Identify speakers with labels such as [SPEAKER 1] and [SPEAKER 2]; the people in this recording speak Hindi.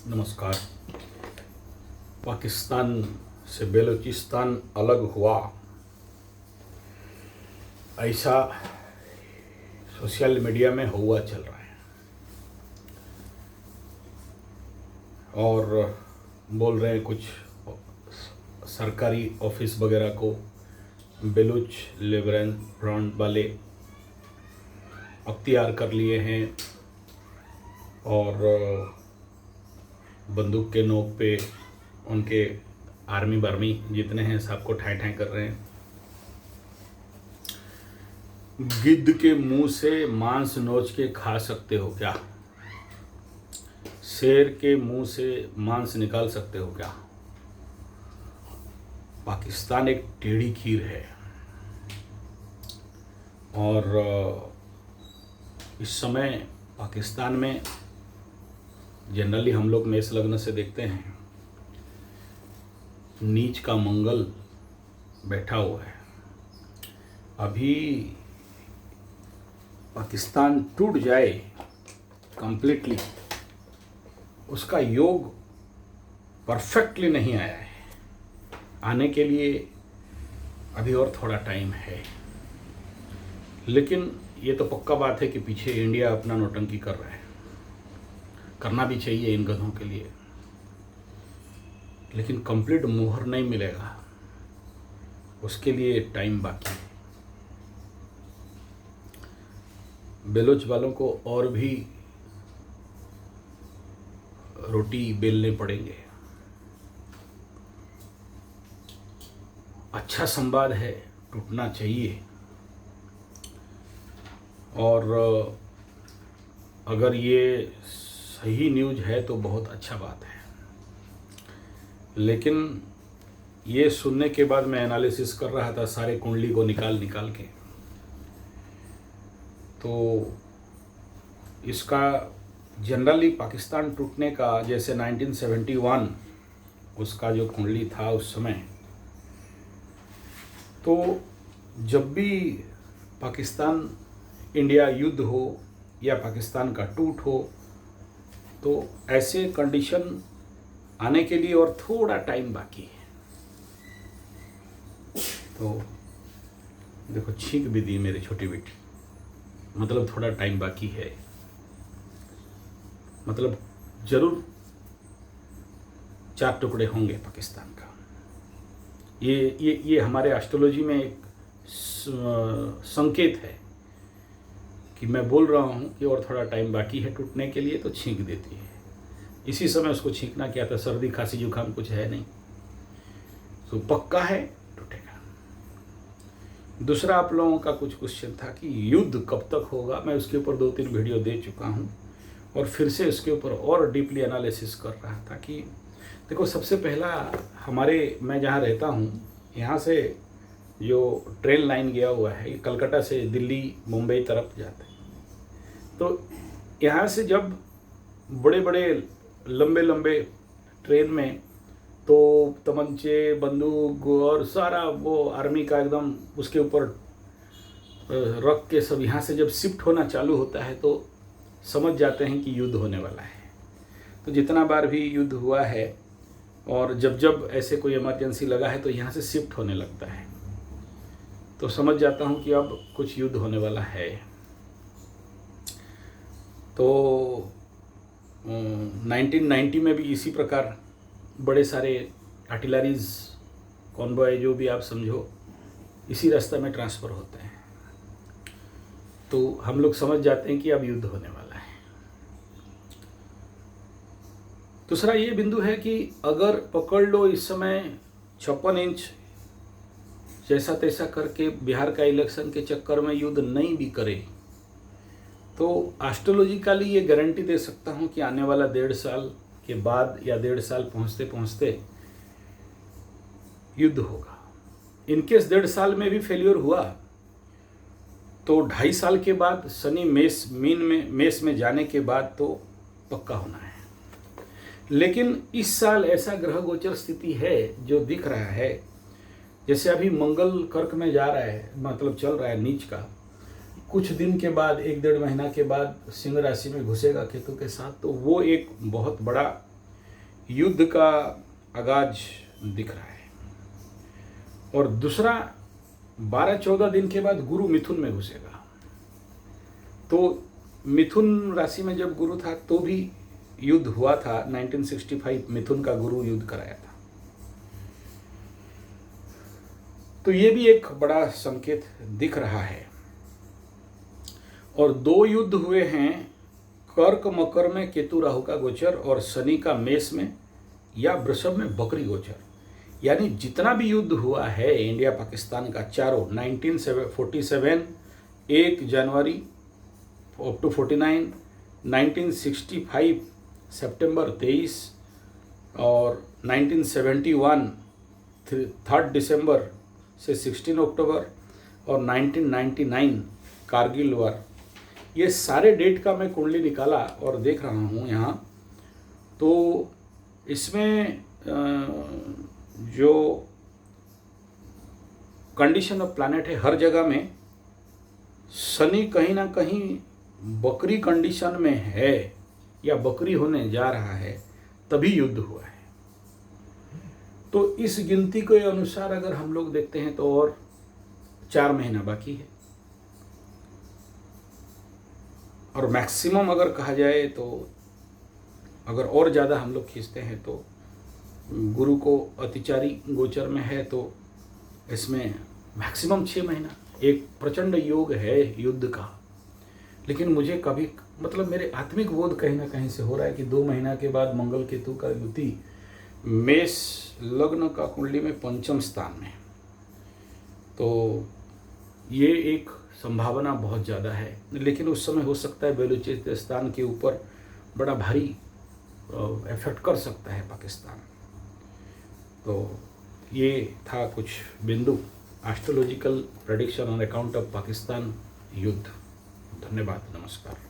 [SPEAKER 1] नमस्कार। पाकिस्तान से बलूचिस्तान अलग हुआ, ऐसा सोशल मीडिया में हुआ चल रहा है और बोल रहे हैं कुछ सरकारी ऑफिस वगैरह को बलूच लिबरेशन फ्रंट वाले अख्तियार कर लिए हैं और बंदूक के नोक पे उनके आर्मी बर्मी जितने हैं सबको ठाई ठाई कर रहे हैं। गिद्ध के मुंह से मांस नोच के खा सकते हो क्या? शेर के मुंह से मांस निकाल सकते हो क्या? पाकिस्तान एक टेढ़ी खीर है और इस समय पाकिस्तान में जनरली हम लोग मेष लग्न से देखते हैं, नीच का मंगल बैठा हुआ है। अभी पाकिस्तान टूट जाए कंप्लीटली, उसका योग परफेक्टली नहीं आया है। आने के लिए अभी और थोड़ा टाइम है, लेकिन ये तो पक्का बात है कि पीछे इंडिया अपना नौटंकी कर रहा है। करना भी चाहिए इन गधों के लिए, लेकिन कंप्लीट मोहर नहीं मिलेगा, उसके लिए टाइम बाकी है। बलोच वालों को और भी रोटी बेलने पड़ेंगे। अच्छा संवाद है, टूटना चाहिए और अगर ये सही न्यूज़ है तो बहुत अच्छा बात है। लेकिन ये सुनने के बाद मैं एनालिसिस कर रहा था सारे कुंडली को निकाल के, तो इसका जनरली पाकिस्तान टूटने का जैसे 1971 उसका जो कुंडली था उस समय, तो जब भी पाकिस्तान इंडिया युद्ध हो या पाकिस्तान का टूट हो, तो ऐसे कंडीशन आने के लिए और थोड़ा टाइम बाकी है। तो देखो, छींक भी दी मेरी छोटी बेटी, मतलब थोड़ा टाइम बाकी है, मतलब जरूर 4 टुकड़े होंगे पाकिस्तान का। ये हमारे एस्ट्रोलॉजी में एक संकेत है कि मैं बोल रहा हूँ कि और थोड़ा टाइम बाकी है टूटने के लिए, तो छींक देती है। इसी समय उसको छींकना क्या था, सर्दी खांसी जुकाम कुछ है नहीं, तो पक्का है टूटेगा। दूसरा, आप लोगों का कुछ क्वेश्चन था कि युद्ध कब तक होगा। मैं उसके ऊपर 2-3 वीडियो दे चुका हूँ और फिर से इसके ऊपर और डीपली एनालिसिस कर रहा था कि देखो, सबसे पहला मैं जहाँ रहता हूँ यहाँ से जो ट्रेन लाइन गया हुआ है, कलकत्ता से दिल्ली मुंबई तरफ जाता है। तो यहाँ से जब बड़े बड़े लंबे लंबे ट्रेन में तो तमंचे बंदूक और सारा वो आर्मी का एकदम उसके ऊपर रख के सब यहाँ से जब शिफ्ट होना चालू होता है, तो समझ जाते हैं कि युद्ध होने वाला है। तो जितना बार भी युद्ध हुआ है और जब ऐसे कोई इमरजेंसी लगा है तो यहाँ से शिफ्ट होने लगता है, तो समझ जाता हूँ कि अब कुछ युद्ध होने वाला है। तो 1990 में भी इसी प्रकार बड़े सारे आर्टिलरीज कॉन्वॉय जो भी आप समझो, इसी रास्ते में ट्रांसफ़र होते हैं, तो हम लोग समझ जाते हैं कि अब युद्ध होने वाला है। दूसरा ये बिंदु है कि अगर पकड़ लो इस समय 56 इंच जैसा तैसा करके बिहार का इलेक्शन के चक्कर में युद्ध नहीं भी करे, तो एस्ट्रोलॉजिकली ये गारंटी दे सकता हूँ कि आने वाला 1.5 साल के बाद या 1.5 साल पहुँचते पहुँचते युद्ध होगा। इनकेस 1.5 साल में भी फेलियर हुआ तो 2.5 साल के बाद शनि मेष में जाने के बाद तो पक्का होना है। लेकिन इस साल ऐसा ग्रह गोचर स्थिति है जो दिख रहा है, जैसे अभी मंगल कर्क में जा रहा है, मतलब चल रहा है नीच का, कुछ दिन के बाद 1-1.5 महीना के बाद सिंह राशि में घुसेगा केतु के साथ, तो वो एक बहुत बड़ा युद्ध का आगाज दिख रहा है। और दूसरा, 12-14 दिन के बाद गुरु मिथुन में घुसेगा। तो मिथुन राशि में जब गुरु था तो भी युद्ध हुआ था। 1965 मिथुन का गुरु युद्ध कराया था। तो ये भी एक बड़ा संकेत दिख रहा है। और 2 युद्ध हुए हैं, कर्क मकर में केतु राहु का गोचर और शनि का मेष में या वृषभ में बकरी गोचर। यानी जितना भी युद्ध हुआ है इंडिया पाकिस्तान का चारों, 1947 1 जनवरी अप टू 49, 1965 सितंबर 23 और 1971 3 दिसंबर से 16 अक्टूबर और 1999 कारगिल वार। ये सारे डेट का मैं कुंडली निकाला और देख रहा हूँ यहाँ। तो इसमें जो कंडीशन ऑफ प्लैनेट है हर जगह में, शनि कहीं ना कहीं बकरी कंडीशन में है या बकरी होने जा रहा है, तभी युद्ध हुआ है। तो इस गिनती के अनुसार अगर हम लोग देखते हैं तो और 4 महीना बाकी है। और मैक्सिमम अगर कहा जाए तो अगर और ज़्यादा हम लोग खींचते हैं तो गुरु को अतिचारी गोचर में है, तो इसमें मैक्सिमम 6 महीना एक प्रचंड योग है युद्ध का। लेकिन मुझे कभी मेरे आत्मिक बोध कहीं ना कहीं से हो रहा है कि 2 महीना के बाद मंगल केतु का युति मेष लग्न का कुंडली में 5म स्थान में, तो ये एक संभावना बहुत ज़्यादा है। लेकिन उस समय हो सकता है बलूचिस्तान के ऊपर बड़ा भारी इफेक्ट कर सकता है पाकिस्तान। तो ये था कुछ बिंदु, astrological prediction on account of Pakistan युद्ध। धन्यवाद, नमस्कार।